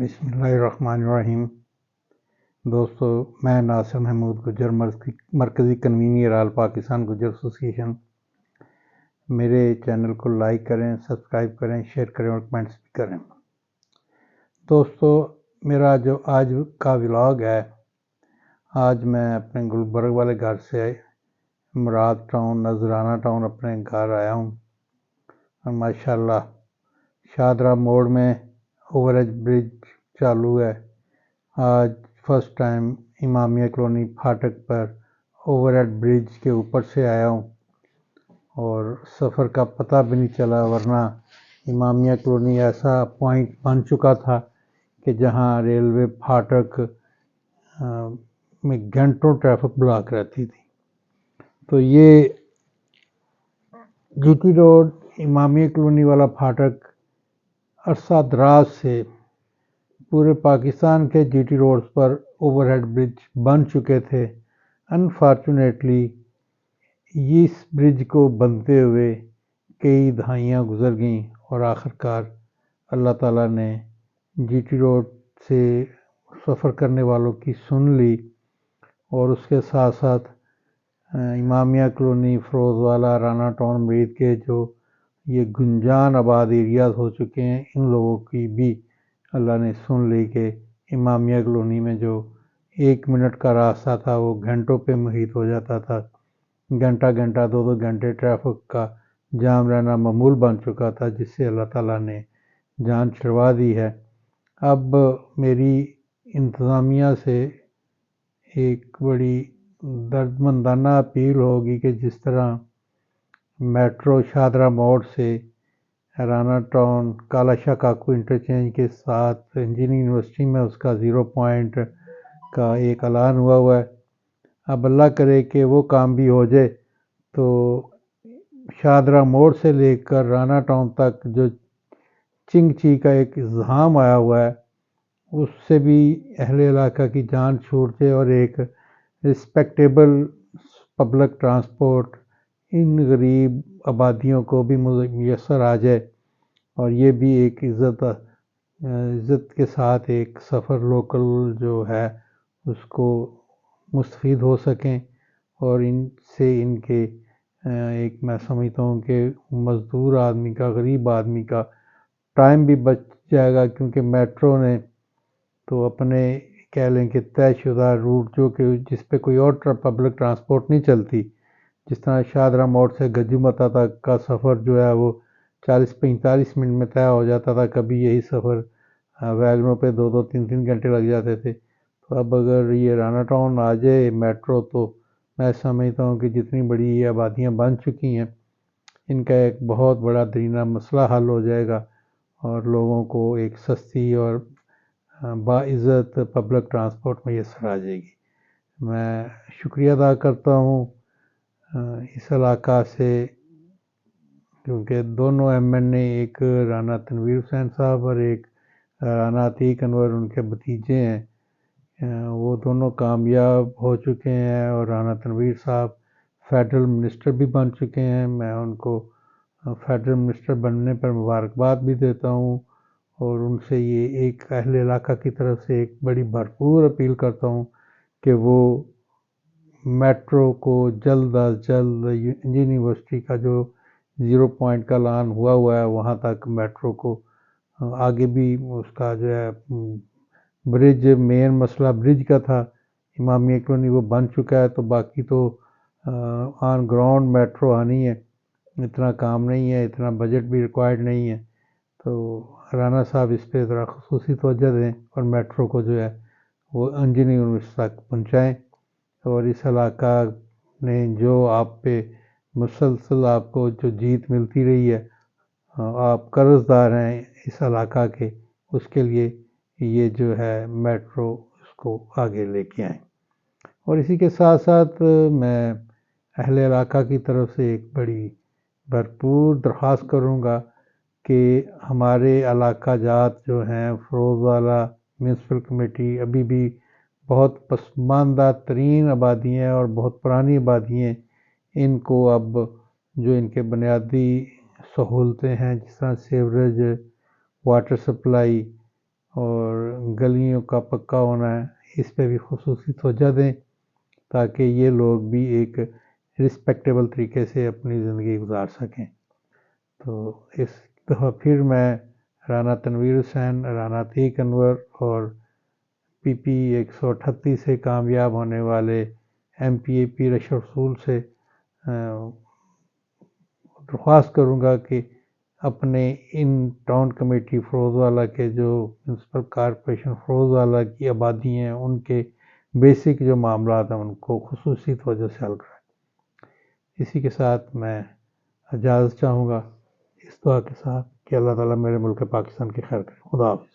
بسم اللہ الرحمن الرحیم۔ دوستو، میں ناصر محمود گجر، مرکزی کنوینر آل پاکستان گجر ایسوسی ایشن۔ میرے چینل کو لائک کریں، سبسکرائب کریں، شیئر کریں اور کمنٹس بھی کریں۔ دوستو، میرا جو آج کا ولاگ ہے، آج میں اپنے گلبرگ والے گھر سے مراد ٹاؤن، نذرانہ ٹاؤن اپنے گھر آیا ہوں، اور ماشاءاللہ شادرہ موڑ میں اوور ایج برج چالو ہے۔ آج فرسٹ ٹائم امامیہ کالونی پھاٹک پر اوور ہیڈ برج کے اوپر سے آیا ہوں، اور سفر کا پتہ بھی نہیں چلا، ورنہ امامیہ کالونی ایسا پوائنٹ بن چکا تھا کہ جہاں ریلوے پھاٹک میں گھنٹوں ٹریفک بلاک رہتی تھی۔ تو یہ جی ٹی روڈ امامیہ کالونی والا پھاٹک عرصہ دراز سے پورے پاکستان کے جی ٹی روڈز پر اوور ہیڈ برج بن چکے تھے۔ انفارچونیٹلی اس برج کو بنتے ہوئے کئی دہائیاں گزر گئیں، اور آخرکار اللہ تعالیٰ نے جی ٹی روڈ سے سفر کرنے والوں کی سن لی، اور اس کے ساتھ ساتھ امامیہ کالونی، فروز والا، رانا ٹاؤن، مرید کے جو یہ گنجان آباد ایریاز ہو چکے ہیں، ان لوگوں کی بھی اللہ نے سن لی کہ امامیہ کالونی میں جو 1 منٹ کا راستہ تھا وہ گھنٹوں پہ محیط ہو جاتا تھا، گھنٹہ 2 گھنٹے ٹریفک کا جام رہنا معمول بن چکا تھا، جس سے اللہ تعالیٰ نے جان چھڑوا دی ہے۔ اب میری انتظامیہ سے ایک بڑی دردمندانہ اپیل ہوگی کہ جس طرح میٹرو شادرہ موڑ سے رانا ٹاؤن کالا شاہ کاکو انٹرچینج کے ساتھ انجینئرنگ یونیورسٹی میں اس کا 0 پوائنٹ کا ایک اعلان ہوا ہے، اب اللہ کرے کہ وہ کام بھی ہو جائے، تو شادرہ موڑ سے لے کر رانا ٹاؤن تک جو چنگ چی کا ایک ازدحام آیا ہوا ہے، اس سے بھی اہل علاقہ کی جان چھوٹ جائے، اور ایک رسپیکٹیبل پبلک ٹرانسپورٹ ان غریب آبادیوں کو بھی میسر آ جائے، اور یہ بھی ایک عزت کے ساتھ ایک سفر لوکل جو ہے اس کو مستفید ہو سکیں، اور ان سے ان کے ایک میں سمجھتا ہوں کہ مزدور آدمی کا، غریب آدمی کا ٹائم بھی بچ جائے گا، کیونکہ میٹرو نے تو اپنے کہہ لیں کہ طے شدہ روٹ جو کہ جس پہ کوئی اور پبلک ٹرانسپورٹ نہیں چلتی، جس طرح شادرہ موڑ سے گجو متا تک کا سفر جو ہے وہ 40-45 منٹ میں طے ہو جاتا تھا، کبھی یہی سفر ویگنوں پہ 2-3 گھنٹے لگ جاتے تھے۔ تو اب اگر یہ رانا ٹاؤن آ جائے میٹرو، تو میں سمجھتا ہوں کہ جتنی بڑی یہ آبادیاں بن چکی ہیں، ان کا ایک بہت بڑا درینہ مسئلہ حل ہو جائے گا، اور لوگوں کو ایک سستی اور باعزت پبلک ٹرانسپورٹ میسر آ جائے گی۔ میں شکریہ ادا کرتا ہوں اس علاقہ سے، کیونکہ دونوں ایم این اے، ایک رانا تنویر حسین صاحب اور ایک رانا عتیق انور ان کے بھتیجے ہیں، وہ دونوں کامیاب ہو چکے ہیں، اور رانا تنویر صاحب فیڈرل منسٹر بھی بن چکے ہیں۔ میں ان کو فیڈرل منسٹر بننے پر مبارکباد بھی دیتا ہوں، اور ان سے یہ ایک اہل علاقہ کی طرف سے ایک بڑی بھرپور اپیل کرتا ہوں کہ وہ میٹرو کو جلد از جلد انجینئرنگ یونیورسٹی کا جو 0 پوائنٹ کا اعلان ہوا ہے وہاں تک میٹرو کو آگے بھی اس کا جو ہے برج، مین مسئلہ برج کا تھا امامیہ کالونی، وہ بن چکا ہے، تو باقی تو آن گراؤنڈ میٹرو آنی ہے، اتنا کام نہیں ہے، اتنا بجٹ بھی ریکوائرڈ نہیں ہے، تو رانا صاحب اس پہ ذرا خصوصی توجہ دیں اور میٹرو کو جو ہے وہ انجینئرنگ یونیورسٹی تک پہنچائیں۔ اور اس علاقہ نے جو آپ پہ مسلسل آپ کو جو جیت ملتی رہی ہے، آپ قرض دار ہیں اس علاقہ کے، اس کے لیے یہ جو ہے میٹرو اس کو آگے لے کے آئیں۔ اور اسی کے ساتھ ساتھ میں اہل علاقہ کی طرف سے ایک بڑی بھرپور درخواست کروں گا کہ ہمارے علاقہ جات جو ہیں، فروز والا میونسپل کمیٹی ابھی بھی بہت پسماندہ ترین آبادی ہیں اور بہت پرانی آبادی ہیں، ان کو اب جو ان کے بنیادی سہولتیں ہیں، جس طرح سیوریج، واٹر سپلائی اور گلیوں کا پکا ہونا ہے، اس پہ بھی خصوصی توجہ دیں تاکہ یہ لوگ بھی ایک رسپیکٹیبل طریقے سے اپنی زندگی گزار سکیں۔ تو اس دفعہ پھر میں رانا تنویر حسین، رانا عتیق انور اور پی پی 138 سے کامیاب ہونے والے ایم پی اے پی رشید رسول سے درخواست کروں گا کہ اپنے ان ٹاؤن کمیٹی فروزوالہ کے جو میونسپل کارپوریشن فروزوالہ کی آبادی ہیں ان کے بیسک جو معاملات ہیں ان کو خصوصی توجہ سے حل کریں۔ اسی کے ساتھ میں اجازت چاہوں گا، اس دعا کے ساتھ کہ اللہ تعالیٰ میرے ملک پاکستان کی خیر کرے۔ خدا حافظ۔